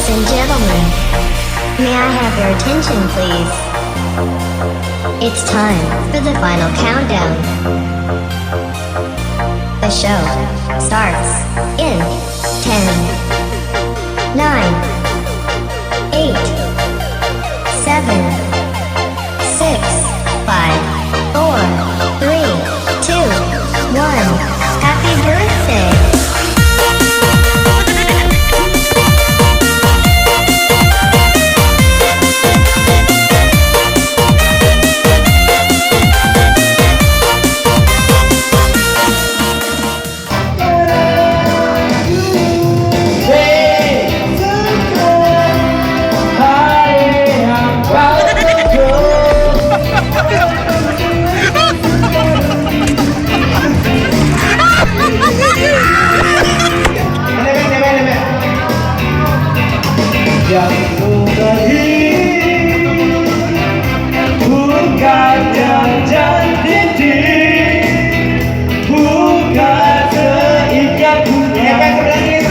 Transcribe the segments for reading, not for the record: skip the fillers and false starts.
Ladies and gentlemen, may I have your attention please? It's time for the final countdown. The show starts in 10, 9, 8, 7, 6, 5, 4, 3, 2, 1. Happy birthday! Yang terakhir bukan yang jadi, bukan seikat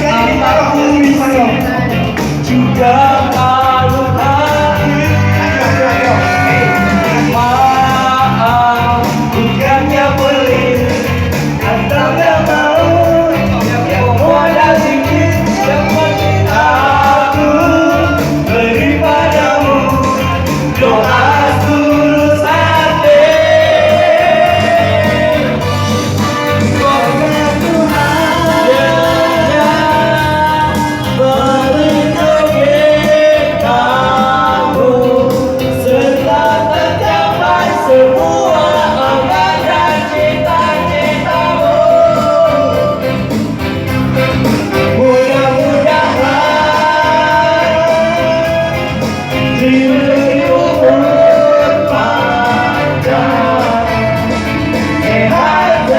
apapun bisa juga malu hati. Maaf bukannya pelit atau gak mau, yang modal sedikit yang penting aku beri padamu doa tulus hati. Semoga Tuhan yang melindungi kamu serta tercapai semua angan dan cita-citamu. Mudah-mudahan diberi umur panjang, sehat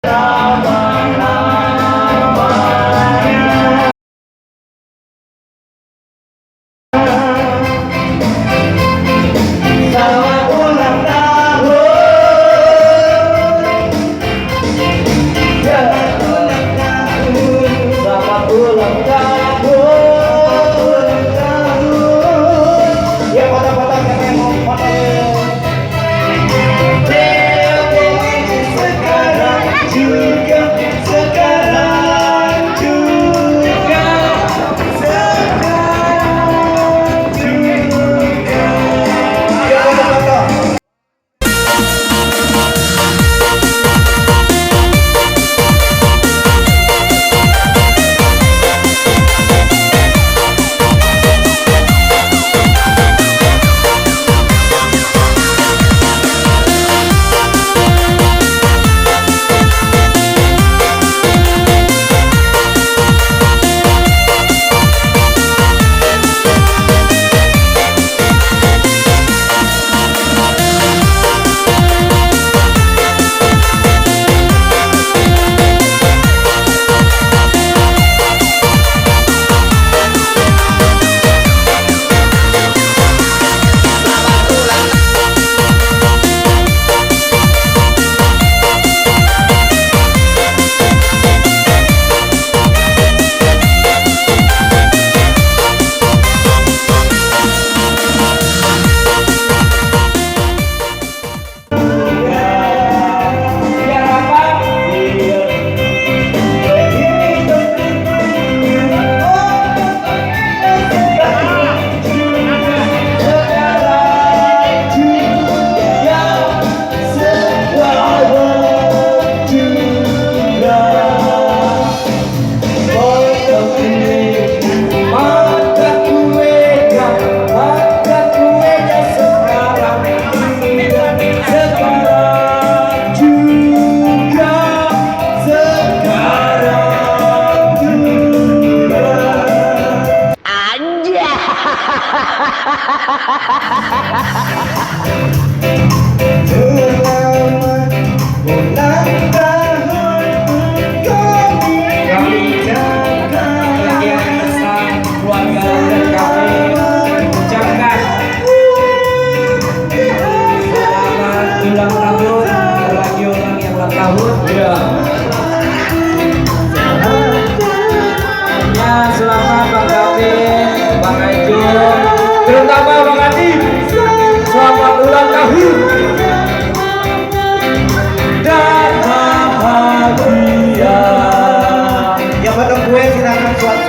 selama-lamanya. Selamat ulang tahun, selamat ulang tahun, selamat ulang tahun. Ya foto-foto siapa yang mau foto? Sekarang juga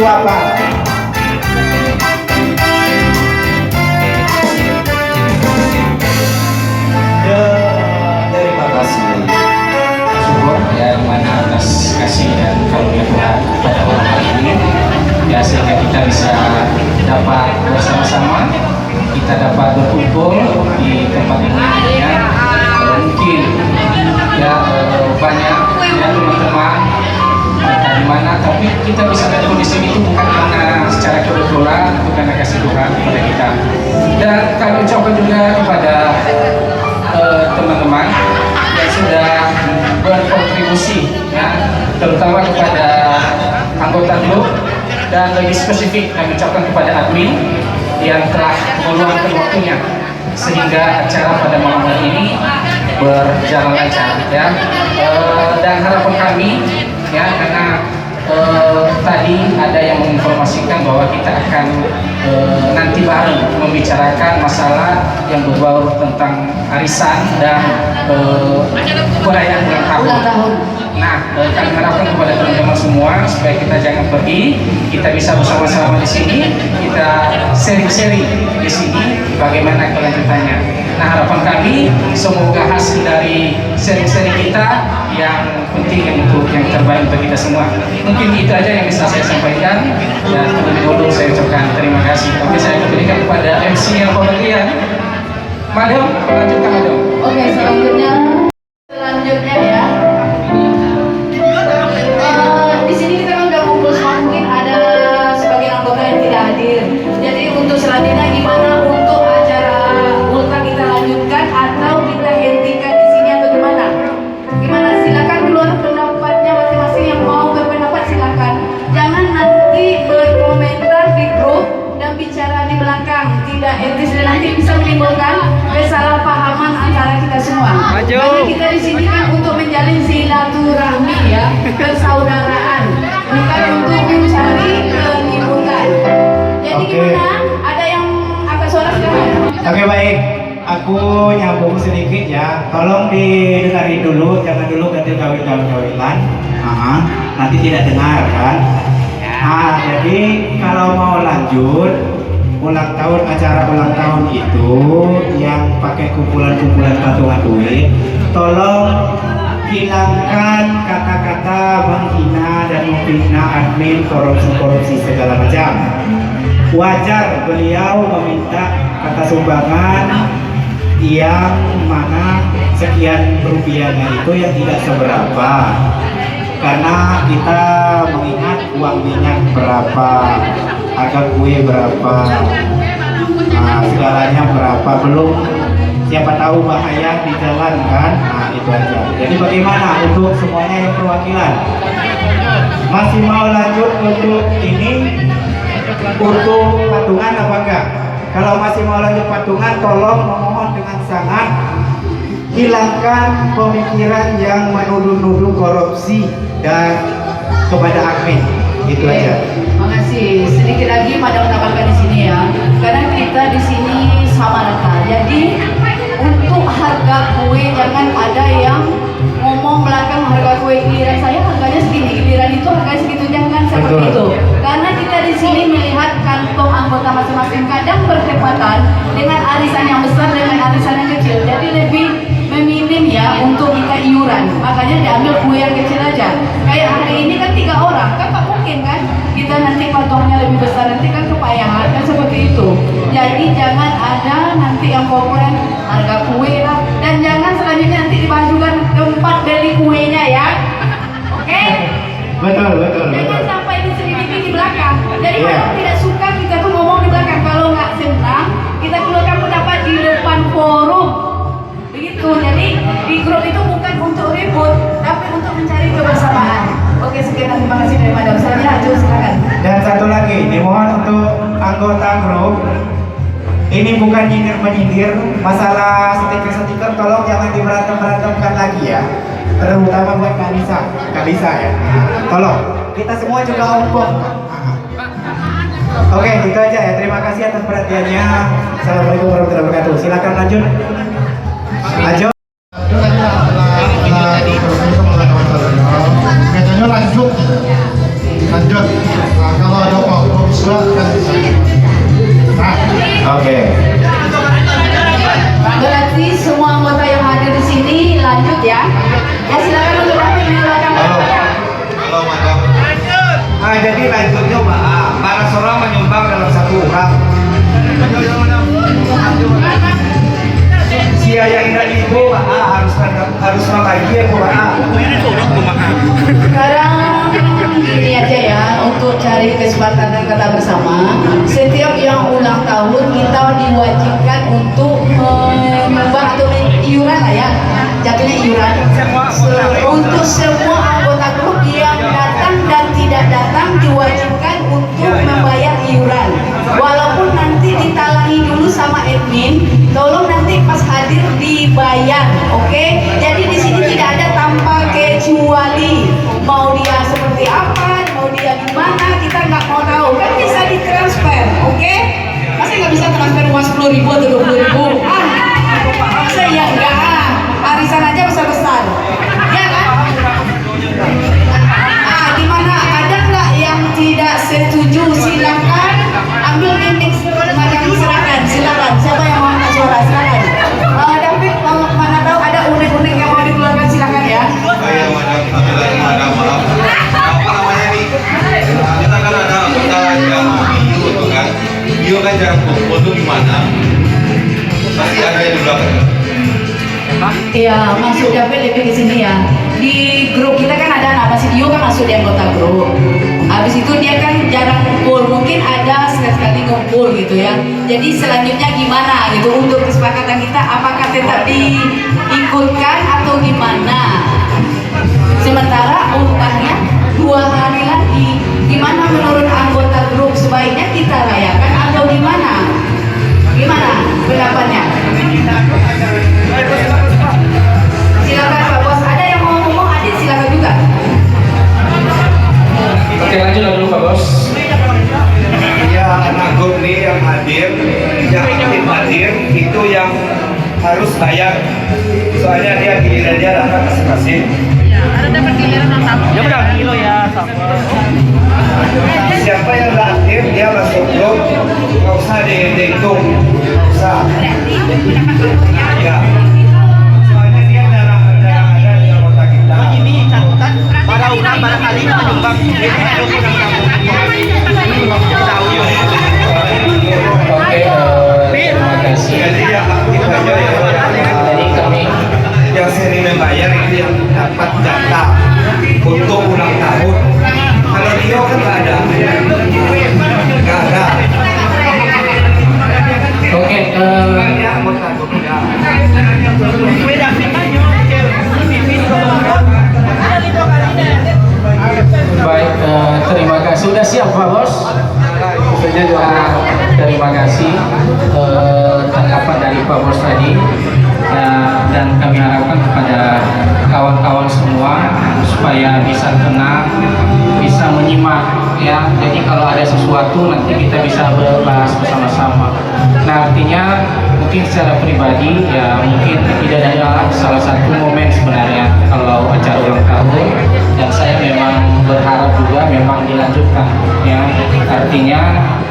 itu apa? Terima kasih syukur yang mana atas kasih dan karunia Tuhan pada malam hari ini ya, sehingga kita bisa dapat bersama-sama, kita dapat berkumpul di tempat ini ya. Mungkin ya banyak ya teman-teman di mana, tapi kita bisa berkumpul di sini itu bukan karena secara kebetulan, bukan karena kasih Tuhan kepada kita. Dan kami ucapkan juga kepada teman-teman yang sudah berkontribusi ya, terutama kepada anggota grup, dan lebih spesifik kami ucapkan kepada admin yang telah meluangkan waktunya sehingga acara pada malam hari ini berjalan lancar ya. Dan harapan kami ya, karena tadi ada yang menginformasikan bahwa kita akan nanti bareng membicarakan masalah yang berbau tentang arisan dan perayaan ulang tahun. Nah, kami harapkan kepada teman-teman semua supaya kita jangan pergi, kita bisa bersama-sama di sini, kita sharing-sharing di sini bagaimana kelanjutannya. Nah, harapan kami semoga hasil dari sharing-sharing kita yang penting untuk yang terbaik untuk kita semua. Mungkin itu aja yang bisa saya sampaikan, dan terlebih dahulu saya ucapkan terima kasih. Oke, saya kembalikan kepada MC yang pemberian. Madam, lanjutkan Madam. Oke, selanjutnya ya. Di sini kita kan udah ngumpul semua, mungkin ada sebagian anggota yang tidak hadir. Jadi untuk selanjutnya gimana untuk acara ulta kita lanjutkan atau kita hentikan di sini atau gimana? Gimana? Silakan keluar pendapatnya masing-masing, yang mau berpendapat silakan. Jangan nanti berkomentar di grup dan bicara di belakang, tidak etis dan nanti bisa menimbulkan kesalahpahaman antara kita semua. Karena kita di sini kan untuk menjalin silaturahmi ya, persaudaraan, bukan untuk mencari keributan. Jadi gimana? Ada yang angkat suara silahkan. Oke, baik. Aku nyambung sedikit ya. Tolong didengarin dulu, jangan dulu ganti gawilan. Nanti tidak dengar kan. Jadi kalau mau lanjut acara ulang tahun itu yang pakai kumpulan-kumpulan patungan duit, tolong hilangkan kata-kata menghina dan memfitnah admin, korupsi segala macam. Wajar beliau meminta kata sumbangan yang mana sekian rupiahnya itu yang tidak seberapa, karena kita mengingat uang minyak berapa, harga kue berapa, segalanya berapa, belum siapa tahu bahaya di jalan kan. Nah itu aja. Jadi bagaimana untuk semuanya yang perwakilan masih mau lanjut untuk ini, untuk patungan apa enggak? Kalau masih mau lanjut patungan, tolong memohon dengan sangat hilangkan pemikiran yang menuduh-nuduh korupsi dan kepada admin. Itu aja. Makasih. Sedikit lagi Madam tambahkan di sini ya. Karena kita di sini sama rata. Jadi untuk harga kue jangan ada yang ngomong belakang harga kue giliran saya harganya segini, giliran itu harganya segitu, jangan seperti itu. Karena kita di sini melihat kantong anggota masing-masing kadang bertepatan dengan arisan yang besar dengan arisan yang kecil. Jadi lebih meminim ya untuk kita iuran. Makanya diambil kue yang kecil aja. Kayak hari ini kan 3 orang, kan tak mungkin kan kita nanti potongnya lebih besar, nanti kan kepayahan kan seperti itu. Jadi jangan ada nanti yang komplain harga kue lah, dan jangan selanjutnya nanti dibahas juga tempat beli kuenya ya. Oke? Betul. Jangan sampai diselidiki di belakang. Jadi kalau tidak suka kita tuh ngomong di belakang, kalau nggak senang kita keluarkan pendapat di depan forum. Begitu. Jadi di grup itu bukan untuk ribut, tapi untuk mencari kebersamaan. Oke, sekian, terima kasih dari Madam. Selanjutnya Ajul, silakan. Dan satu lagi, dimohon untuk anggota grup, ini bukan nyindir-menyindir, masalah stiker-stiker tolong jangan diberantem-berantemkan lagi ya, terutama buat Kak Lisa ya. Tolong, kita semua juga ompong. Oke, itu aja ya. Terima kasih atas perhatiannya. Assalamualaikum warahmatullahi wabarakatuh. Silakan lanjut. Ajo. Biasanya lanjut. Nah, kalau ada dari kesepakatan kata bersama, setiap yang ulang tahun kita diwajibkan untuk menyumbang atau iuran lah ya, jatuhnya iuran untuk semua anggota grup yang datang dan tidak datang diwajibkan untuk membayar iuran. Walaupun nanti ditalangi dulu sama admin, tolong nanti pas hadir dibayar, oke? Jadi di sini tidak ada tanpa kecuali, mau dia seperti apa, mau dia gimana, kita nggak mau tahu, kan bisa ditransfer, oke? Masa nggak bisa transfer uang 10.000 atau 20.000? Masa ya enggak? Arisan aja besar-besar, ya kan? Gimana? Ada nggak yang tidak setuju? Silakan ambil indeks, silakan. Siapa yang mau angkat suara? Silakan. David, mana tahu ada unek-unek yang mau dikeluarkan, silakan ya. Saya madam, apa namanya nih? Kita kan ada anggota yang bio kan, bio kan jarang kumpul tuh gimana? Pasti ada yang di belakang. Iya, maksud David lebih ke sini ya. Di grup kita kan ada anak masih Dio kan masuk di anggota grup. Habis itu dia kan jarang kumpul, mungkin ada sekali-sekali ngumpul gitu ya. Jadi selanjutnya gimana gitu untuk kesepakatan kita, apakah tetap diikutkan atau gimana? Sementara ultahnya 2 hari lagi. Gimana menurut anggota grup, sebaiknya kita rayakan atau gimana? Gimana pendapatnya? Silakan Pak Bos, ada yang mau ngomong, Adit silakan juga. Oke, lanjut dulu Pak Bos. Ya, anak grup nih yang hadir, yang aktif hadir itu yang harus bayar. Soalnya dia giliran dia dapat masing-masing. Ada dapat giliran sama. Ya udah kilo ya sama. Siapa yang nggak aktif dia masuk grup, nggak usah dihitung, nggak usah. Ya. Soalnya dia jarang ada di anggota kita. Ini catatan pada orang barangkali menyumbang Oke, terima kasih. Jadi yang aktif aja ya. Jadi kami Yang sering membayar itu yang dapat jatah untuk ulang tahun. Kalau dia kan nggak ada. Nggak ada. oke, Dia anggota grupnya. baik, terima kasih. Sudah siap Pak Bos? Terima kasih tanggapan dari Pak Bos tadi. Dan kami harapkan kepada kawan-kawan semua supaya bisa tenang, bisa menyimak ya. Jadi kalau ada sesuatu nanti kita bisa bahas bersama-sama. Nah, artinya mungkin secara pribadi ya mungkin tidak ada salah satu momen sebenarnya kalau acara ulang tahun, dan saya memang berharap juga memang dilanjutkan ya. Artinya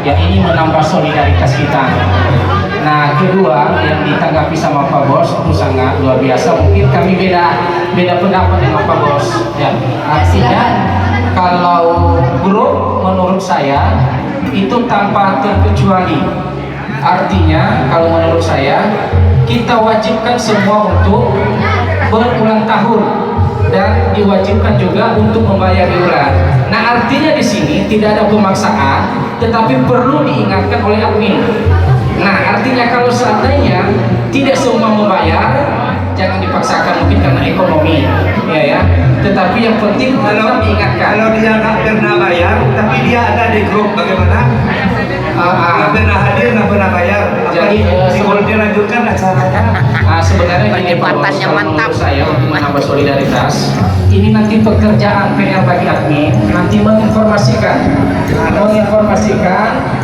ya ini menambah solidaritas kita. Nah, kedua yang ditanggapi sama Pak Bos itu sangat luar biasa. Mungkin kami beda pendapat dengan Pak Bos. Ya, artinya kalau grup menurut saya itu tanpa terkecuali. Artinya kalau menurut saya kita wajibkan semua untuk berulang tahun dan diwajibkan juga untuk membayar iuran. Nah, artinya di sini tidak ada pemaksaan, tetapi perlu diingatkan oleh admin. Nah, artinya kalau seandainya tidak semua membayar, jangan dipaksakan mungkin karena ekonomi, ya. Tetapi yang penting tetap diingatkan. Kalau dia nggak pernah bayar, tapi dia ada di grup, bagaimana? Nggak pernah hadir, nggak pernah bayar. Jadi, Kalau dilanjutkan acaranya. Sebenarnya gini Pak Bos, kalau menurut saya untuk menambah solidaritas, ini nanti pekerjaan PR bagi admin, nanti menginformasikan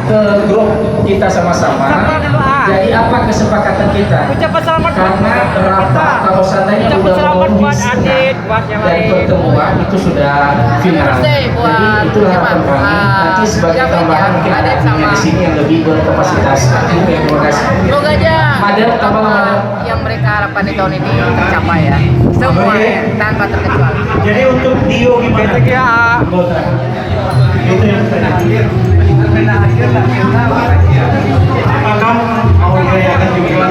ke grup kita sama-sama. Jadi apa kesepakatan kita? Karena rapat kalau seandainya sudah memenuhi setengah dari pertemuan itu sudah final. Jadi itulah harapan kami. Nanti sebagai tambahan mungkin ada admin di sini yang lebih berkapasitas. Terima kasih. Semoga aja Madam, tambah madam. yang mereka harapkan di tahun ini tercapai ya. Semua tanpa terkecuali. Jadi untuk Dio gimana? Anggota. Itu yang saya hadir. Apakah mau dirayakan juga?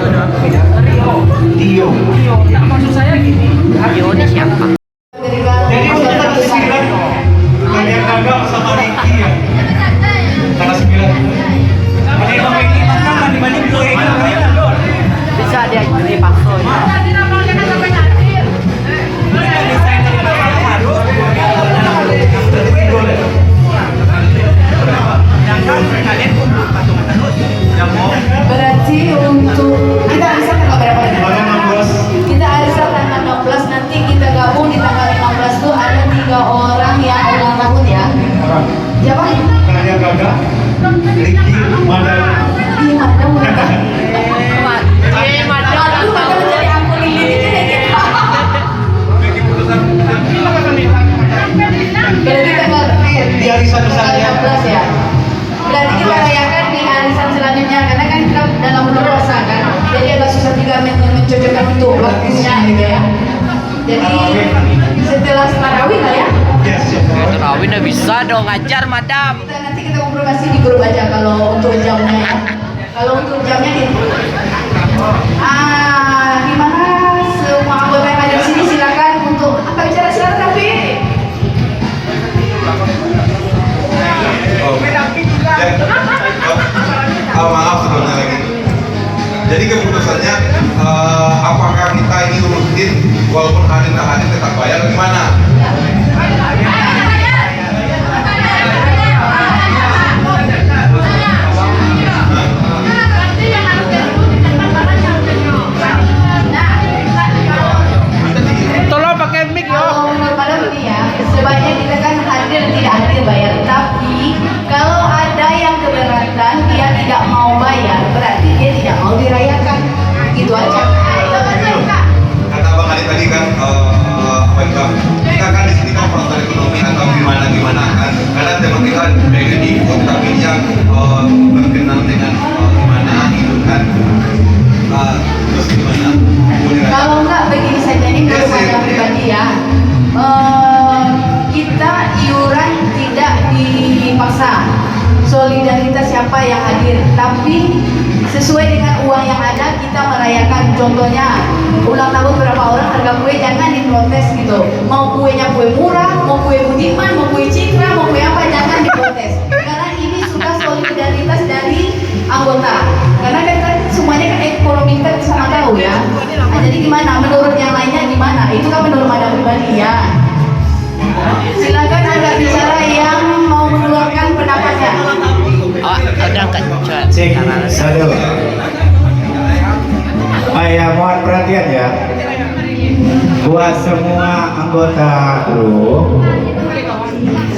Dio. Maksud saya gini. Yo ini siapa? Jadi untuk tersirat banyak agak sama Ricky ya. Tapi udah bisa dong ngajar madam. Nanti kita konfirmasi di grup aja kalau untuk jamnya ya. Kalau untuk jamnya di gimana semua anggota yang ada di sini silakan untuk apa bicara silakan tapi Maaf sebelumnya lagi. Jadi keputusannya apakah kita ini rutin walaupun hadir tak hadir tetap bayar gimana? Tolong pakai mic yo. kalau menurut Madam ini ya sebaiknya kita kan hadir tidak hadir bayar, tapi kalau ada yang keberatan dia tidak mau bayar berarti dia tidak mau dirayakan, gitu aja. Kata Bang Ali tadi kan apa itu? Kita kan di sini kan penonton ekonomi atau gimana kan? Karena tema kita pengen diikut tapi yang berkenan dengan gimana gitu kan? Terus gimana? Kalau enggak begini saja nih menurut saya pribadi ya, kita iuran tidak dipaksa, solidaritas siapa yang hadir, tapi sesuai dengan uang yang ada kita merayakan. Contohnya ulang tahun berapa orang, harga kue jangan diprotes gitu, mau kuenya kue murah, mau kue Budiman, mau kue Citra, mau kue apa, jangan diprotes karena ini sudah solidaritas dari anggota, karena kan semuanya kan ekonomi kita sama tahu ya. Nah, jadi gimana menurut yang lainnya gimana, itu kan menurut Madam pribadi ya. Silakan Anda bicara yang mau mengeluarkan pendapatnya. Oh, udah kecut. Cek, satu. Ya, mohon perhatian ya. Buat semua anggota grup,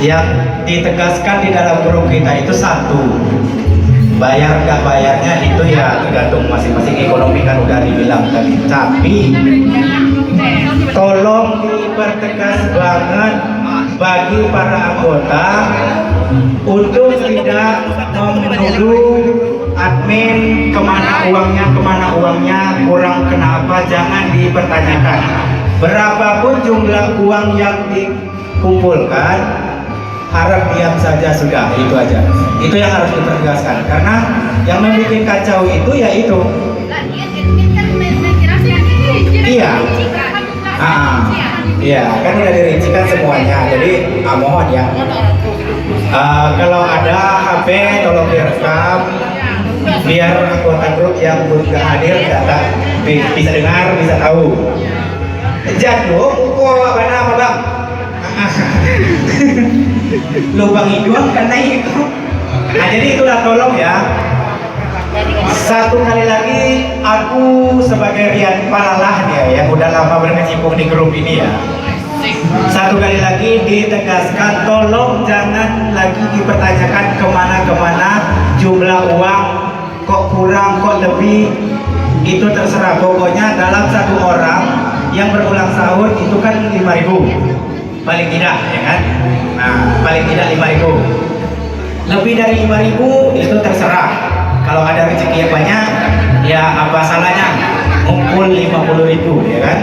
yang ditegaskan di dalam grup kita itu satu. Bayar nggak bayarnya itu ya tergantung masing-masing, ekonomi kan udah dibilang tadi. Tapi tolong dipertegas banget bagi para anggota untuk tidak menuduh admin kemana uangnya kurang kenapa, jangan dipertanyakan. Berapapun jumlah uang yang dikumpulkan, harap diam saja sudah, itu aja. Itu yang harus dipertegaskan, karena yang membuat kacau itu ya itu. Iya. Iya, kan udah dirincikan semuanya. Jadi mohon ya. Kalau ada HP tolong direkam biar anggota grup yang belum hadir bisa dengar, bisa tahu. Jatuh, kok mana apa bang? Lubang hidung kan naik. Nah jadi itulah tolong ya. Satu kali lagi aku sebagai Rian Palalah ya yang udah lama berkecimpung di grup ini ya. Satu kali lagi ditegaskan, tolong jangan lagi dipertanyakan kemana-kemana jumlah uang, kok kurang, kok lebih, itu terserah. Pokoknya dalam satu orang yang berulang tahun itu kan 5.000 paling tidak ya kan. Nah paling tidak 5.000, lebih dari 5.000 itu terserah. Kalau ada rezeki yang banyak ya apa salahnya ngumpul 50.000 ya kan.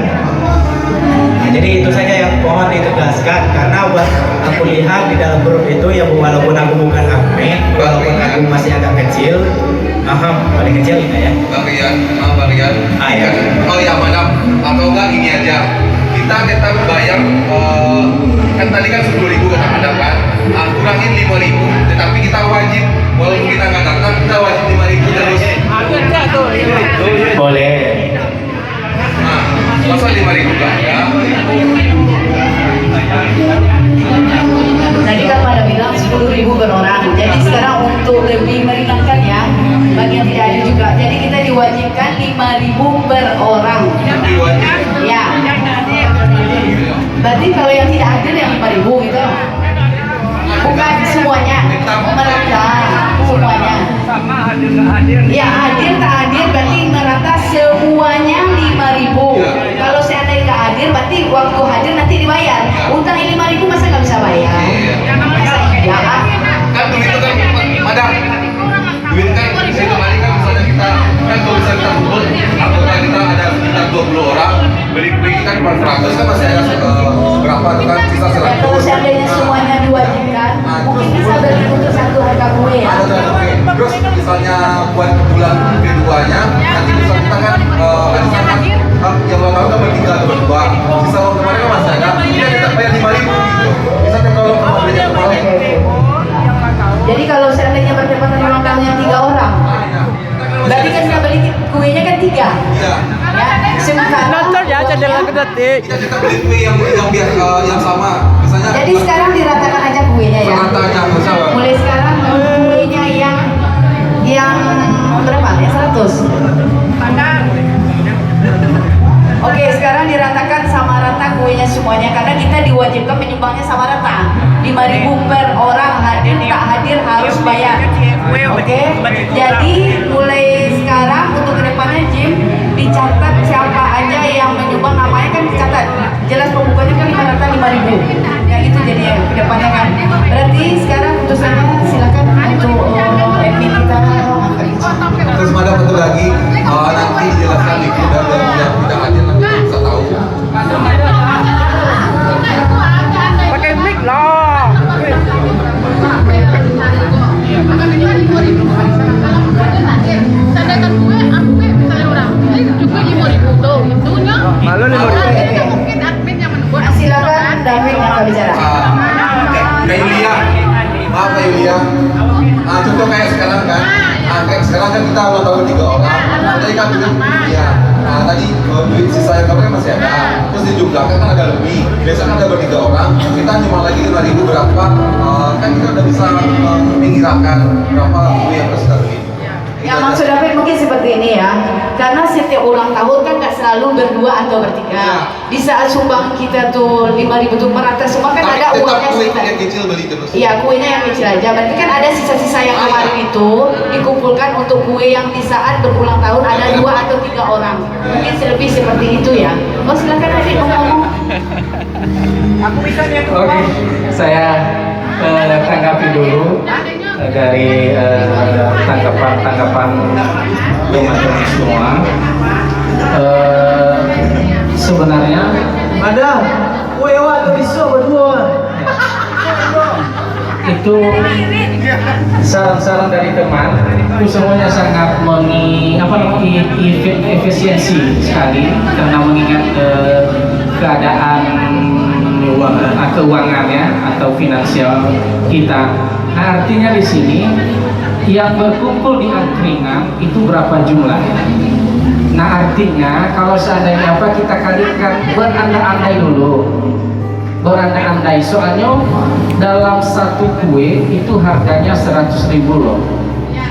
Nah, jadi itu saja yang mohon ditegaskan, karena buat aku lihat di dalam grup itu ya walaupun aku bukan admin, walaupun aku masih agak kecil, paling kecil ini ya. Bang Rian. Ya. Oh ya madam, atau enggak ini aja. Kita bayar kan tadi kan 10.000 kata madam kan. Kurangin 5.000, tetapi kita wajib walaupun kita nggak datang kita wajib 5.000 terus. Boleh. Nah, masa 5.000 enggak ya? Tadi kan pada bilang 10.000 per orang. Jadi sekarang untuk lebih meringankan ya, bagi yang tidak ada juga. Jadi kita diwajibkan 5.000 per orang. Diwajib. Ya. Berarti kalau yang tidak hadir yang 5.000 gitu. Bukan semuanya, merata semuanya. Sama hadir nggak hadir. Ya hadir tak hadir berarti merata semuanya 5.000. Kalau seandainya nggak hadir berarti waktu hadir nanti dibayar. Utang ini 5.000 masa nggak bisa bayar? Masa iya kan? Kan duit itu kan madam. Duit kan bisa kembali kan misalnya kita kan kalau misalnya kita kumpul anggota kita ada sekitar 20 orang, beli kue kita cuma 100 kan masih ada berapa tuh kan sisa 100. Kalau seandainya semuanya diwajibkan kita beli kue yang biar yang sama. Misalnya. Jadi sekarang diratakan aja kuenya ya. Rata aja nggak usah. Mulai sekarang kuenya yang berapa? Ya 100. Oke, sekarang diratakan sama rata kuenya semuanya karena kita diwajibkan menyumbangnya sama rata. 5.000 per orang, hadir tak hadir harus bayar. Oke, jadi mulai sekarang untuk kedepannya Jim dicatat siapa aja yang menyumbang, namanya kan dicatat. Jelas pembukanya kan 500 5.000. Ya itu jadi ya kedepannya kan. Berarti sekarang putusannya silakan untuk admin kita. Terus ada satu lagi nanti dijelaskan di kita yang tidak hadir nanti bisa tahu. Pakai mic lah. Malu 5.000. Silakan David yang akan bicara. Kayak Yulia, maaf Kak Yulia. Contoh kayak sekarang kan, kayak sekarang kan kita ulang tahun 3 orang. Jadi kan ya, tadi duit sisa yang kemarin masih ada. Terus dijumlahkan kan ada lebih. Biasanya kan ada ber-3 orang. Kita cuma lagi 5.000 berapa? Kan kita udah bisa mengirakan berapa duit yang harus kita beli. Ya maksud David mungkin seperti ini ya, karena setiap ulang tahun kan nggak selalu berdua atau bertiga. Di saat sumbang kita tuh 5.000 tuh merata semua kan Tapi ada tetap uangnya kue sekitar. yang kecil beli terus. Iya, kuenya yang kecil aja. Berarti kan ada sisa-sisa yang kemarin itu dikumpulkan untuk kue yang di saat berulang tahun ada 2 atau 3 orang. Mungkin lebih seperti itu ya. Oh silakan David ngomong. Oke, saya tanggapi dulu dari tanggapan teman-teman semua. Sebenarnya Ada kue atau isu berdua. itu saran-saran dari teman itu semuanya sangat efisiensi sekali karena mengingat keadaan keuangannya atau finansial kita. Nah, artinya di sini yang berkumpul di angkringan itu berapa jumlahnya? Nah, artinya kalau seandainya apa kita kalikan berandai-andai dulu. Berandai-andai soalnya dalam satu kue itu harganya 100.000 loh.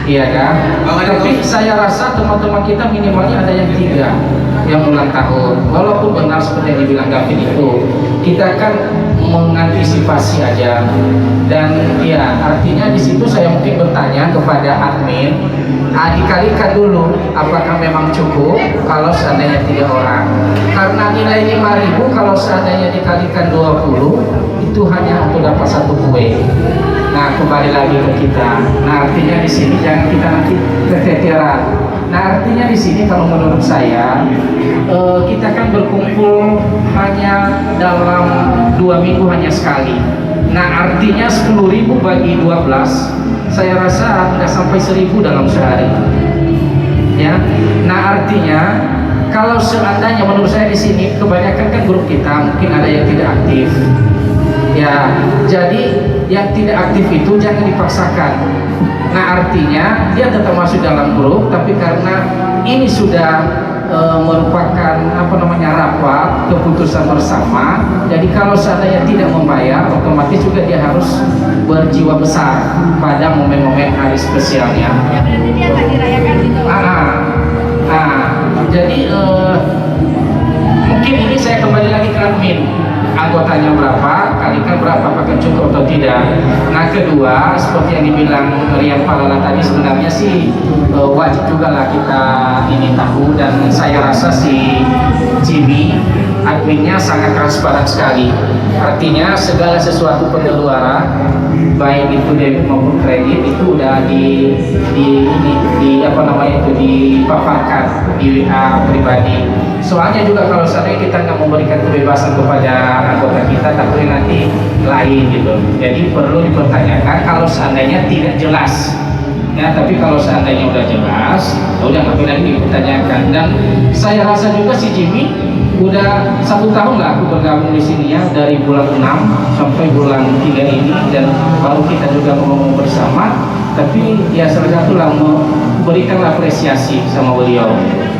Iya kan? Tapi saya rasa teman-teman kita minimalnya ada yang 3 yang ulang tahun. Walaupun benar seperti yang dibilang Gavin itu, kita kan mengantisipasi aja. Dan ya artinya di situ saya mungkin bertanya kepada admin, dikalikan dulu apakah memang cukup kalau seandainya 3 orang. Karena nilai 5.000 kalau seandainya dikalikan 20 itu hanya untuk dapat 1 kue. Nah, kembali lagi ke kita. Nah, artinya di sini jangan kita nanti keteteran. Nah, artinya di sini kalau menurut saya kita kan berkumpul hanya dalam 2 minggu hanya sekali. Nah, artinya 10.000 bagi 12, saya rasa nggak sampai 1.000 dalam sehari. Ya. Nah, artinya kalau seandainya menurut saya di sini kebanyakan kan grup kita mungkin ada yang tidak aktif. Ya, jadi yang tidak aktif itu jangan dipaksakan. Nah, artinya dia tetap masuk dalam grup, tapi karena ini sudah merupakan rapat keputusan bersama. Jadi kalau seandainya tidak membayar, otomatis juga dia harus berjiwa besar pada momen-momen hari spesialnya. Ya berarti dia akan dirayakan gitu. Jadi mungkin ini saya kembali lagi ke admin. Anggotanya berapa, kalikan berapa, apakah cukup atau tidak. Nah, kedua, seperti yang dibilang Rian Palala tadi, sebenarnya sih wajib juga lah kita ini tahu, dan saya rasa si Jimmy adminnya sangat transparan sekali. Artinya segala sesuatu pengeluaran baik itu debit maupun kredit itu udah dipaparkan di WA pribadi. Soalnya juga kalau seandainya kita nggak memberikan kebebasan kepada anggota kita, takutnya nanti lain gitu. Jadi perlu dipertanyakan kalau seandainya tidak jelas. Ya, tapi kalau seandainya udah jelas, udah nggak lagi dipertanyakan. Dan saya rasa juga si Jimmy Udah 1 tahun lah aku bergabung di sini ya, dari bulan 6 sampai bulan 3 ini, dan baru kita juga ngomong bersama. Tapi ya salah satu lah memberikan apresiasi sama beliau.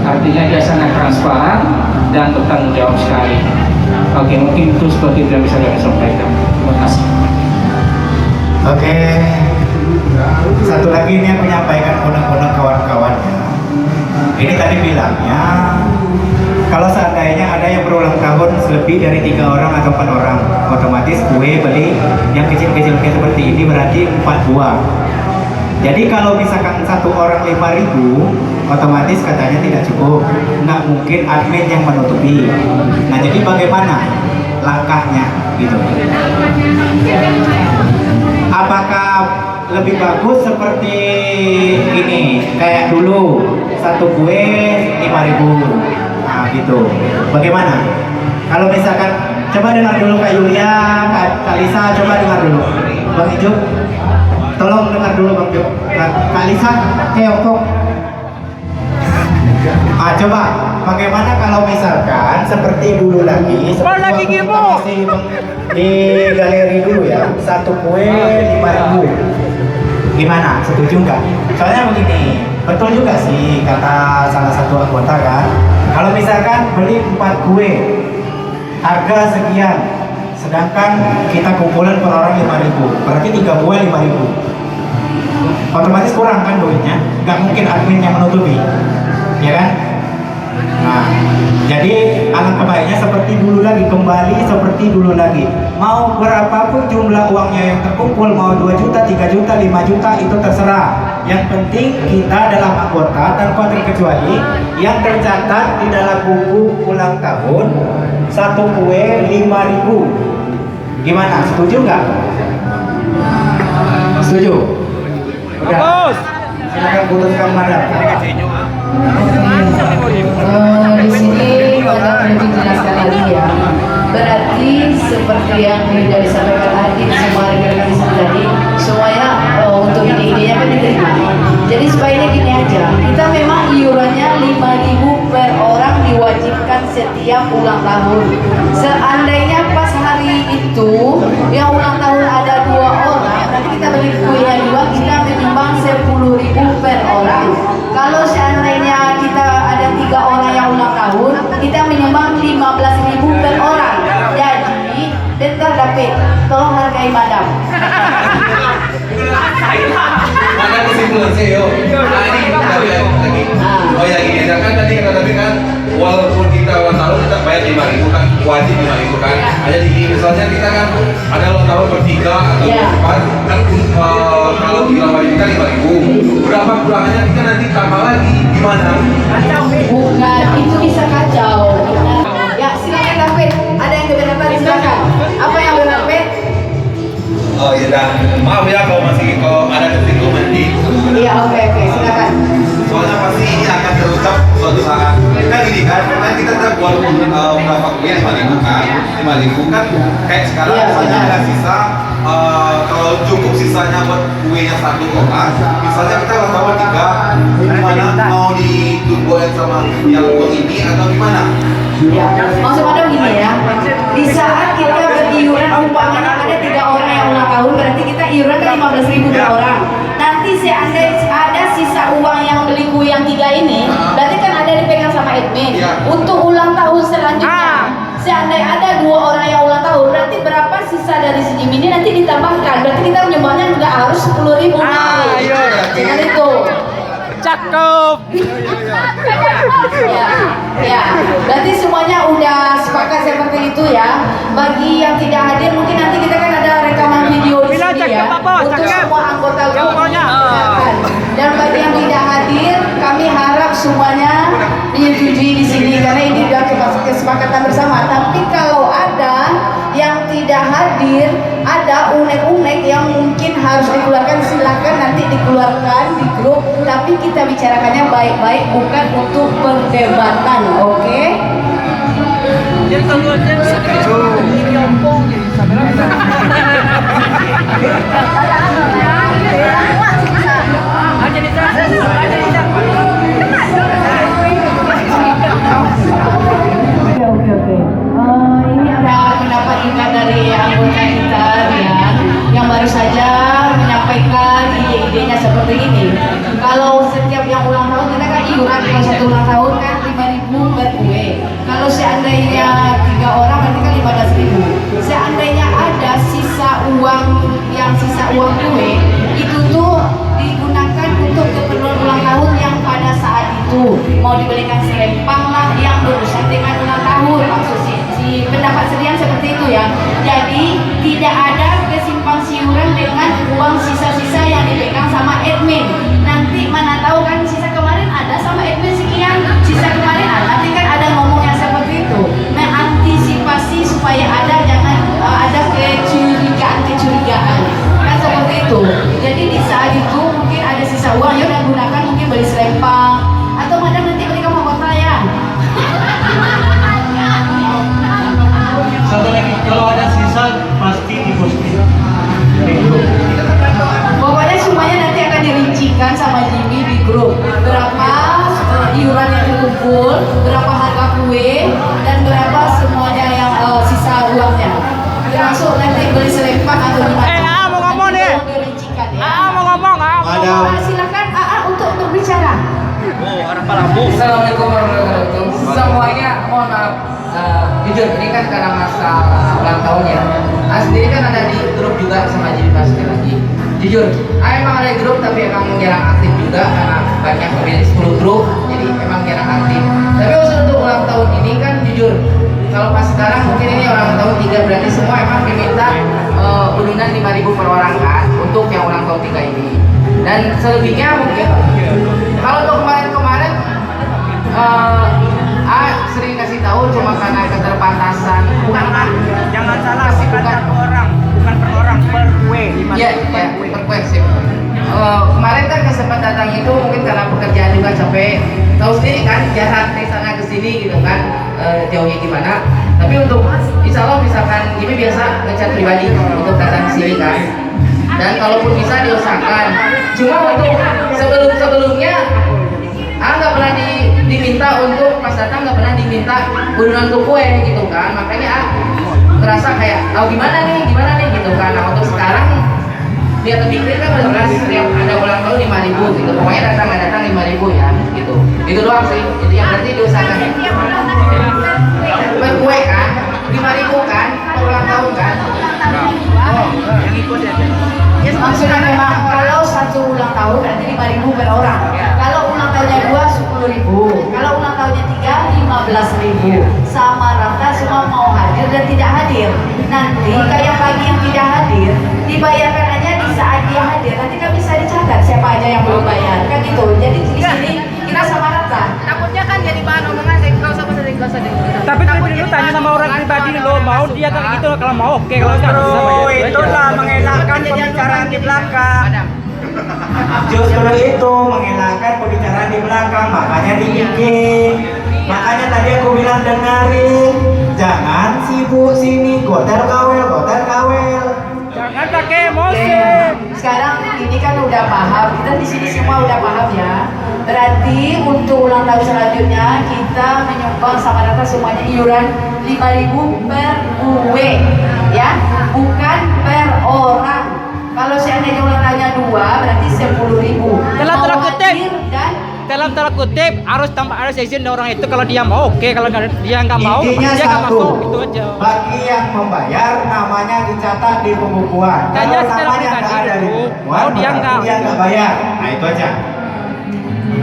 Artinya dia sangat transparan dan bertanggung jawab sekali. Oke, mungkin itu seperti itu yang bisa kami sampaikan. Terima kasih. Oke, satu lagi ini aku menyampaikan undang-undang kawan-kawannya. Ini tadi bilangnya, kalau seandainya ada yang berulang tahun lebih dari 3 orang atau 4 orang, otomatis kue beli yang kecil-kecil kayak seperti ini berarti 4 buah. Jadi kalau misalkan 1 orang 5.000, otomatis katanya tidak cukup, nggak mungkin admin yang menutupi. Nah, jadi bagaimana langkahnya gitu? Apakah lebih bagus seperti ini, kayak dulu 1 kue 5.000, nah gitu? Bagaimana? Kalau misalkan, coba dengar dulu Kak Yulia, Kak Lisa, coba dengar dulu. Bang Ijuk, tolong dengar dulu Bang Ijuk. Kak Lisa, Keokok. Coba, bagaimana kalau misalkan seperti dulu lagi, seperti waktu kita masih di galeri dulu ya, 1 kue 5.000. Gimana? Setuju nggak? Soalnya begini, betul juga sih kata salah satu anggota kan, kalau misalkan beli 4 kue harga sekian, sedangkan kita kumpulan per orang 5.000, berarti 3 kue 5.000, otomatis kurang kan duitnya, nggak mungkin admin yang menutupi, ya kan? Nah, jadi alangkah baiknya seperti dulu lagi, kembali seperti dulu lagi. Mau berapapun jumlah uangnya yang terkumpul, mau 2 juta, 3 juta, 5 juta, itu terserah. Yang penting kita dalam anggota tanpa terkecuali yang tercatat di dalam buku ulang tahun 1 kue 5.000. Gimana? Setuju nggak? Setuju? Udah. Silakan putuskan madam. Di sini pada lebih jelaskan lagi ya. Berarti seperti yang sudah disampaikan Adit semua rekan-rekan di sini tadi, semuanya untuk ide-idenya kan diterima. Jadi sebaiknya gini aja, kita memang iurannya 5.000 per orang diwajibkan setiap ulang tahun. Seandainya pas hari itu yang ulang tahun ada 2 orang, nanti kita beli kuenya 2, kita menyumbang 10.000 per orang. Kalau seandainya kita ada 3 orang yang ulang tahun, kita menyumbang 15.000 per orang. Jadi, bentar David, tolong hargai madam. Mana kesimpulan sih yo? Nah ini kita lihat lagi. Oh ya gini, kan tadi kata David kan, walaupun kita ulang tahun kita bayar 5.000 kan, wajib 5.000 kan. Ada di misalnya kita kan ada ulang tahun bertiga atau berempat, kan kalau bilang wajib kita 5.000. Berapa kurangannya kita nanti tambah lagi gimana? Bukan, itu bisa kacau. Ya silakan David, ada yang keberatan silakan. Apa yang berbeda? Oh iya dah, maaf ya kalau ada kesinggung nanti. Iya oke silakan. Soalnya pasti ini akan terucap suatu saat. Kan gini kan kita tetap walaupun berapa kue 5.000 kan, 5.000 kan kayak sekarang misalnya ada sisa, kalau cukup sisanya buat kuenya 1 orang, misalnya kita ulang tahun 3, gimana mau ditungguin sama yang uang ini atau gimana? Ya, maksud madam gini ya, di saat kita beriuran umpamanya ada 3 orang yang ulang tahun, berarti kita iuran kan 15.000 per orang. Nanti seandainya ada sisa uang yang beli kue yang 3 ini, berarti kan ada dipegang sama admin. Untuk ulang tahun selanjutnya, seandainya ada 2 orang yang ulang tahun, berarti berapa sisa dari si Jim ini nanti ditambahkan. Berarti kita menyumbangnya nggak harus 10.000 nanti. Jangan itu. Cakep. Ya, berarti semuanya udah sepakat seperti itu ya. Bagi yang tidak hadir, mungkin nanti kita kan ada rekaman video di sini ya untuk semua anggota grup. Dan bagi yang tidak hadir, kami harap semuanya menyetujui di sini karena ini sudah kesepakatan bersama. Tapi kalau ada yang tidak hadir, ada unek-unek yang mungkin harus dikeluarkan, silakan nanti dikeluarkan di grup. Tapi kita bicarakannya baik-baik, bukan untuk perdebatan, oke? Oke. seperti ini. Kalau setiap yang ulang tahun kita kan iuran kalau satu ulang tahun kan 5.000 per kue. Kalau seandainya 3 orang berarti kan 15.000. Seandainya ada sisa uang kue itu tuh digunakan untuk keperluan ulang tahun yang pada saat itu mau dibelikan selempang lah yang berurusan dengan ulang tahun, maksud si pendapat Sedian seperti itu ya. Jadi tidak ada kesimpang siuran dengan uang sisa-sisa yang dipegang sama admin. Nanti mana tahu kan sisa kemarin ada sama admin sekian, sisa kemarin ada, nanti kan ada ngomong yang seperti itu. Mengantisipasi supaya jangan ada kecurigaan kan seperti itu. Jadi di saat itu mungkin ada sisa uang ya udah gunakan mungkin beli selempang atau madam nanti beli kamu kota ya. Satu lagi, kalau ada sisa pasti diposting. Pokoknya semuanya nanti akan dirincikan sama Jimmy di grup. Berapa iuran yang dikumpul, berapa harga kue, dan berapa semuanya yang sisa uangnya. Termasuk nanti beli selempang atau gimana. mau ngomong nih. Dirincikan ya. Mau ngomong, Silakan untuk berbicara. Assalamualaikum warahmatullahi wabarakatuh. Semuanya mohon maaf. Jujur ini kan karena masa ulang tahunnya. Sendiri kan ada di grup juga sama Jimmy sekali lagi. Jujur, emang ada grup tapi emang jarang aktif juga karena banyak lebih dari 10 grup, jadi emang jarang aktif. Tapi khusus untuk ulang tahun ini kan jujur, kalau pas sekarang mungkin ini ulang tahun 3 berarti semua emang diminta udunan 5.000 per orang kan untuk yang ulang tahun 3 ini. Dan selebihnya mungkin kalau untuk kemarin-kemarin sering kasih tahu cuma karena keterbatasan bukan Jangan salah, bukan per orang, per kue. Iya, per kue sih. Kemarin kan kesempat datang itu mungkin karena pekerjaan juga capek. Tahu sendiri kan jarak dari sana ke sini gitu kan, jauhnya gimana. Tapi untuk insya Allah misalkan ini biasa ngechat pribadi untuk datang ke sini kan. Dan kalaupun bisa diusahakan. Cuma untuk sebelumnya nggak pernah diminta untuk pas datang, nggak pernah diminta udunan untuk kue gitu kan. Makanya terasa kayak gimana nih gitu kan. Nah untuk sekarang biar lebih clear kan jelas setiap ada ulang tahun 5.000 gitu. Pokoknya datang 5.000 ya gitu. Itu doang sih. Jadi yang berarti diusahakan. Per kue kan 5.000 kan per ulang tahun kan. Yang ikut ya. Maksudnya memang kalau satu ulang tahun berarti 5.000 per orang. Kalau ulang tahunnya 2 10.000. Kalau ulang tahunnya 3 15.000. Sama rata semua mau hadir dan tidak hadir. Nanti kayak pagi yang tidak hadir dibayarkan aja di saat dia hadir. Nanti kan bisa dicatat siapa aja yang belum bayar kan gitu. Jadi di sini kita sama rata. Takutnya kan jadi bahan omongan nggak usah deh. Tapi dulu tanya sama orang pribadi lo, mau dia kayak gitu kalau mau oke, kalau enggak bisa bayar. Itulah mengelakkan pembicaraan di belakang. Justru itu mengelakkan pembicaraan di belakang, makanya dibikin. Makanya tadi aku bilang dengerin, jangan sibuk sini gotel kawel. Jangan pakai emosi. Sekarang ini kan udah paham, kita di sini semua udah paham ya. Berarti untuk ulang tahun selanjutnya kita menyumbang sama rata semuanya iuran 5.000 per kue, ya, bukan per orang. Kalau seandainya ulang tahunnya 2 berarti 10.000. Dalam tanda kutip harus izin orang itu kalau dia mau oke, kalau dia nggak mau Intinya dia nggak satu, masuk itu aja. bagi yang membayar namanya dicatat di pembukuan. Tanya Kalau secara namanya nggak pribadi ada di itu, pembukuan, mau dia berarti nggak bayar. Nah itu aja.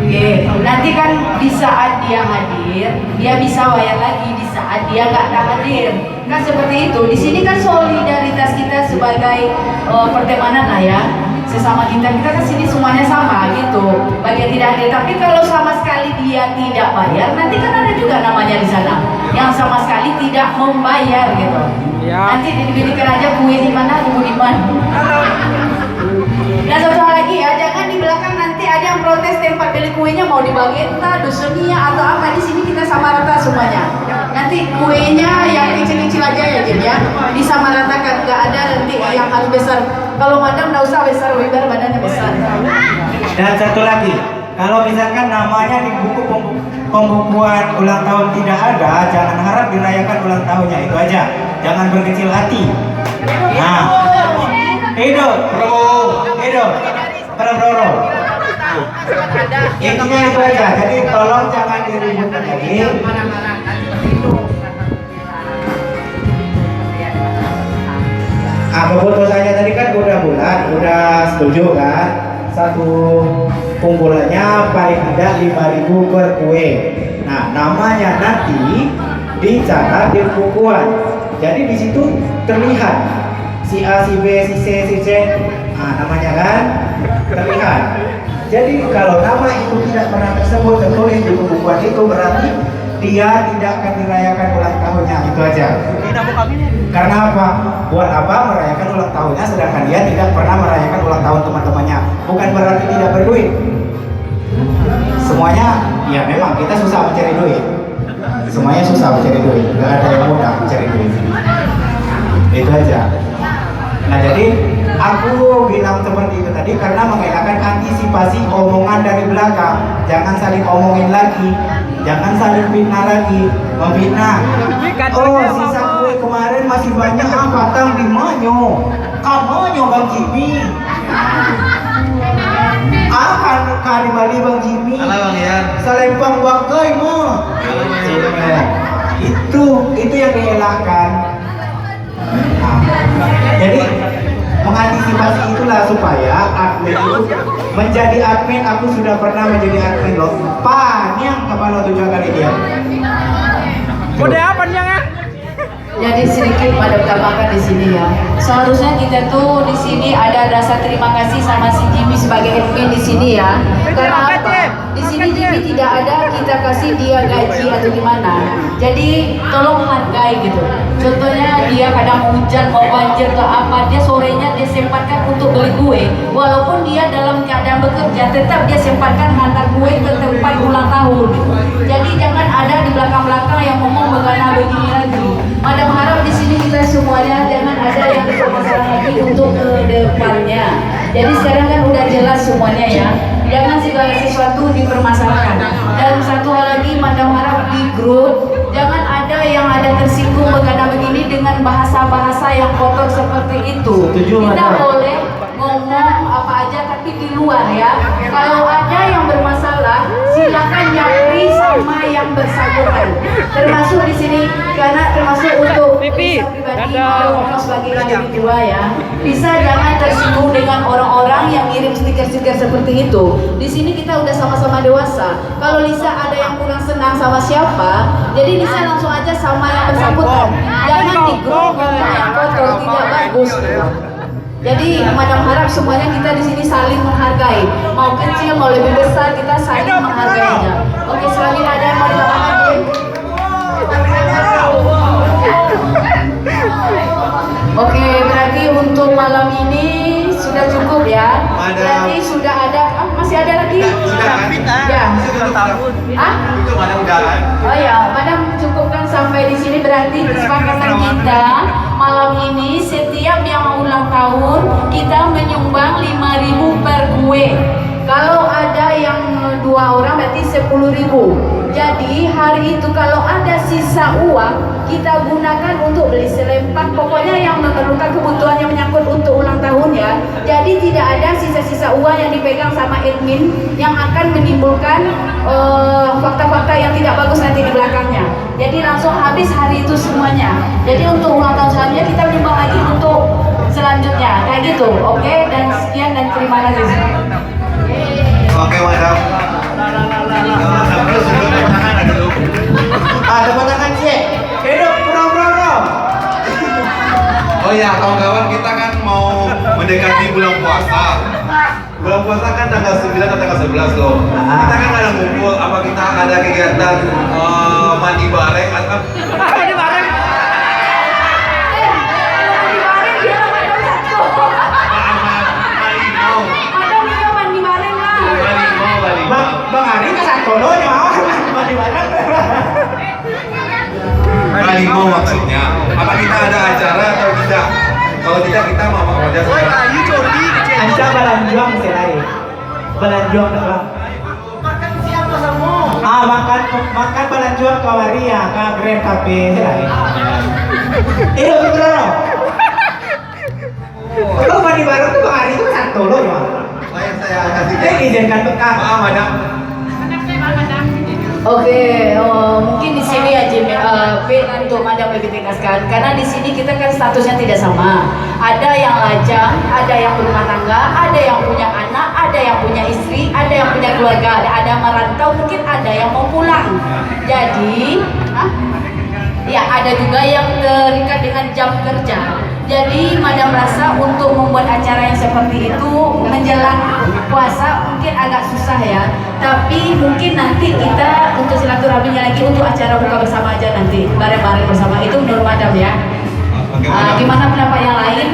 Oke, nanti kan di saat dia hadir, dia bisa bayar lagi di saat dia nggak hadir. Kan seperti itu. Di sini kan solidaritas kita sebagai pertemanan lah ya. Sesama kita kan sini semuanya sama gitu. Bagi yang tidak hadir, tapi kalau sama sekali dia tidak bayar, nanti kan ada juga namanya di sana yang sama sekali tidak membayar gitu. Ya. Nanti diberikan aja kue di mana, ibu di mana. Dan satu hal lagi ya, jangan di belakang nanti ada yang protes tempat beli kuenya mau dibagi entah dusunnya atau apa. Di sini kita sama rata semuanya. Nanti kuenya yang kecil-kecil aja ya Jin ya, disamaratakan, nggak ada nanti yang harus besar. Kalau madam nggak usah besar, biar badannya besar. Dan satu lagi, kalau misalkan namanya di buku pembukuan ulang tahun tidak ada, jangan harap dirayakan ulang tahunnya, itu aja. Jangan berkecil hati. Nah, hidup, Prabowo, hidup, Prabowo. Intinya itu aja. Jadi tolong jangan diributkan lagi. Keputusannya tadi kan udah bulat, udah setuju kan? Satu kumpulannya paling tidak 5.000 per kue. Nah, namanya nanti dicatat di bukuan. Jadi di situ terlihat si A, si B, si C, si C. Nah, namanya kan terlihat. Jadi kalau nama itu tidak pernah tersebut tertulis di bukuan itu berarti dia tidak akan dirayakan ulang tahunnya, itu aja. Karena apa? Buat apa merayakan ulang tahunnya sedangkan dia tidak pernah merayakan ulang tahun teman-temannya? Bukan berarti tidak berduit. Semuanya, ya memang kita susah mencari duit. Semuanya susah mencari duit. Gak ada yang mudah mencari duit. Itu aja. Nah jadi aku bilang seperti itu tadi karena mengelakkan antisipasi omongan dari belakang. Jangan saling omongin lagi. Jangan saling fitnah lagi, memfitnah. Oh, sisa kue kemarin masih banyak, patang di manyo. Kamonyo Bang Jimmy. Kan di Bali Bang Jimmy. Halo Bang Ian. Salempang bagai mo. Itu yang dielakkan. Nah, jadi mengantisipasi itulah supaya admin itu menjadi admin. Aku sudah pernah menjadi admin loh. Panjang kepala 7 kali dia. Kode apa ya? Jadi sedikit pada utamakan di sini ya. Seharusnya kita tuh di sini ada rasa terima kasih sama si Jimmy sebagai admin di sini ya. Karena apa? Di sini Jimmy tidak ada kita kasih dia gaji atau gimana. Jadi tolong hargai gitu. Contohnya dia kadang hujan mau banjir ke apa, dia sorenya dia sempatkan untuk beli kue. Walaupun dia dalam keadaan bekerja, tetap dia sempatkan hantar kue ke tempat ulang tahun. Jadi jangan ada di belakang-belakang yang ngomong begana begini lagi. Madam harap di sini kita semuanya jangan ada yang bermasalah lagi untuk ke depannya. Jadi sekarang kan udah jelas semuanya ya. Jangan segala sesuatu dipermasalahkan. Dan satu hal lagi, Madam harap di grup jangan ada yang ada tersinggung begana begini dengan bahasa-bahasa yang kotor seperti itu. Kita boleh ngomong apa aja tapi di luar ya. Kalau ada yang bermasalah, silakan nyari sama yang bersangkutan. Termasuk di sini karena termasuk untuk pribadi mau sebagai kami dua ya. Bisa jangan tersinggung dengan orang-orang yang ngirim stiker-stiker seperti itu. Di sini kita udah sama-sama dewasa. Kalau Lisa ada yang kurang senang sama siapa, jadi Lisa langsung aja sama yang bersangkutan. Jangan di grup yang kotor, tidak bagus. Jadi Madam harap semuanya kita di sini saling menghargai. Mau kecil mau lebih besar kita saling menghargainya. Oke, selanjutnya ada yang mau ditambahkan? Oke, berarti untuk malam ini sudah cukup ya. Berarti sudah ada, masih ada lagi? Ya. Itu mana undangan? Oh ya, Madam cukupkan sampai di sini. Berarti kesepakatan kita malam ini setiap yang mau ulang tahun kita menyumbang 5.000 per kue. Kalau ada yang 2 orang berarti 10.000. Jadi hari itu kalau ada sisa uang kita gunakan untuk beli selempang. Pokoknya yang memerlukan kebutuhan yang menyangkut untuk ulang tahun ya. Jadi tidak ada sisa-sisa uang yang dipegang sama admin yang akan menimbulkan fakta-fakta yang tidak bagus nanti di belakangnya. Jadi langsung habis hari itu semuanya. Jadi untuk ulang tahun selanjutnya kita menyumbang lagi untuk selanjutnya kayak gitu. Oke, dan sekian dan terima kasih. Oke, Madam. Terus dulu tepuk tangan ada dulu. Tepuk tangan sih. Hidup bro. Oh ya, kawan-kawan kita kan mau mendekati bulan puasa. Bulan puasa kan tanggal 9 atau tanggal 11 loh. Kita kan ada ngumpul, apa kita ada kegiatan mandi bareng atau Mandi bareng. Bang Ari ke Santolo ya mau mandi bareng. Harimau maksudnya. Apa kita ada acara atau tidak? Kalau tidak kita mau kerja sekarang. Anca balanjuang selai. Balanjuang na bang. Makan balanjuang kawaria ka Grand Cafe selai. Iyo bro. Kalau mandi bareng tuh Bang Ari itu Santolo ya. Saya kasih. Izinkan bekal. Maaf, Madam. Oke, mungkin di sini ya Jim, untuk Madam lebih tegaskan, karena di sini kita kan statusnya tidak sama. Ada yang lajang, ada yang berumah tangga, ada yang punya anak, ada yang punya istri, ada yang punya keluarga, ada merantau, mungkin ada yang mau pulang. Jadi, ya ada juga yang terikat dengan jam kerja. Jadi Madam rasa untuk membuat acara yang seperti itu menjelang puasa mungkin agak susah ya. Tapi mungkin nanti kita untuk silaturahminya lagi untuk acara buka bersama aja nanti bareng-bareng bersama, itu menurut Madam ya. Gimana pendapat yang lain?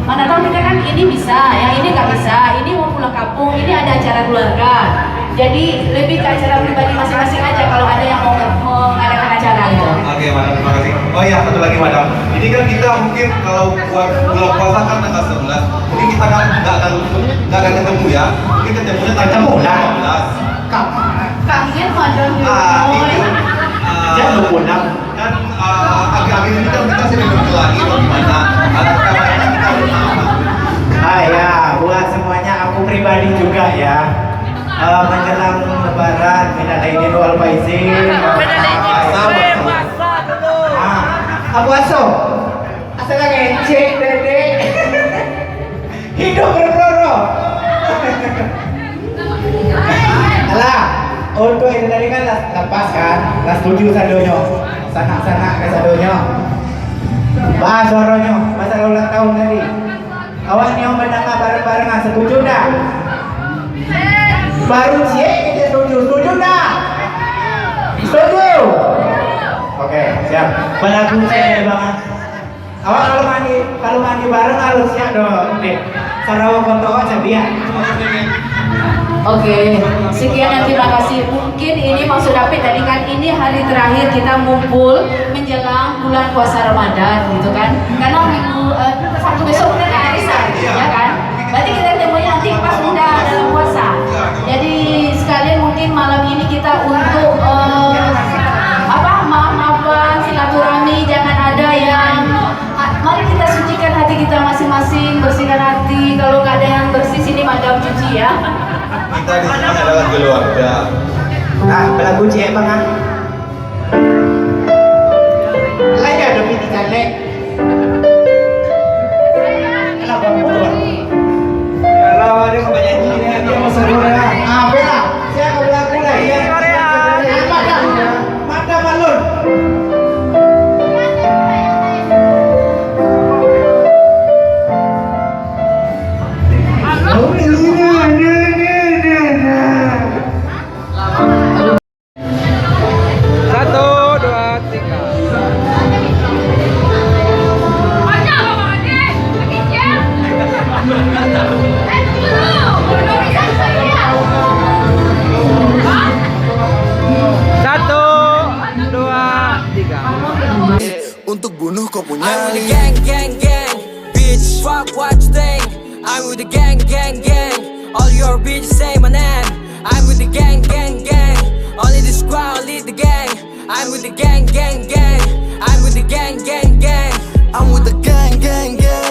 Mana tahu kita kan ini bisa, yang ini nggak bisa, ini mau pulang kampung, ini ada acara keluarga. Jadi lebih ke acara pribadi masing-masing aja kalau ada yang mau mengadakan acara gitu. Oke, Madam, terima kasih. Oh iya, satu lagi, Madam. Ini kan kita mungkin kalau buat bulan puasa kan tanggal 11. Mungkin kita kan nggak akan ketemu ya. Mungkin ketemunya tanggal 15. Kaget Madam Ini Jangan lupa kan agak-agak ini kan kita sering bertemu lagi bagaimana ada kabarnya kita bersama. Ya, buat semuanya aku pribadi juga ya. Menjelang Lebaran, minal aidin wal faizin. Aku aso. Asal ngecek dede. Hidup berboro. Alah, untuk itu tadi kan lepas kan, las setuju sadonyo, sanak-sanak ke sadonyo. Bahas suaranya, masalah ulang tahun tadi. Awak ni yang mendengar bareng-barengan, setuju dah? Baru cik kita setuju dah? Setuju? Oke, siap. Pada aku saya bang. Awak kalau mandi bareng harus siap dong. Sarawak kontok sedia. Oke, sekian dan terima kasih. Mungkin ini maksud David tadi kan, ini hari terakhir kita ngumpul menjelang bulan puasa Ramadan gitu kan. Karena minggu Sabtu besok kita kan arisan, ya kan? Berarti kita ketemunya nanti pas udah dalam puasa. Jadi sekalian mungkin malam ini kita untuk maaf-maafan, silaturahmi, jangan ada yang mari kita sucikan hati kita masing-masing, bersihkan hati. Kalau nggak ada yang bersih sini Madam cuci ya. Kita di sini adalah keluarga. Belagu cik bang ah. Lagi ada piti cantik. Kenapa motor? Kalau ada kebanyakan ini dia mau seru ya. Bella, saya ke belagu lah ya. Mata balon. Untuk bunuh kau punya I'm with the gang, gang, gang. Bitch, fuck what you think. I'm with the gang, gang, gang. All your bitches say my name. I'm with the gang, gang, gang. Only the squad, lead the gang. I'm with the gang, gang, gang. I'm with the gang, gang, gang. I'm with the gang, gang, gang.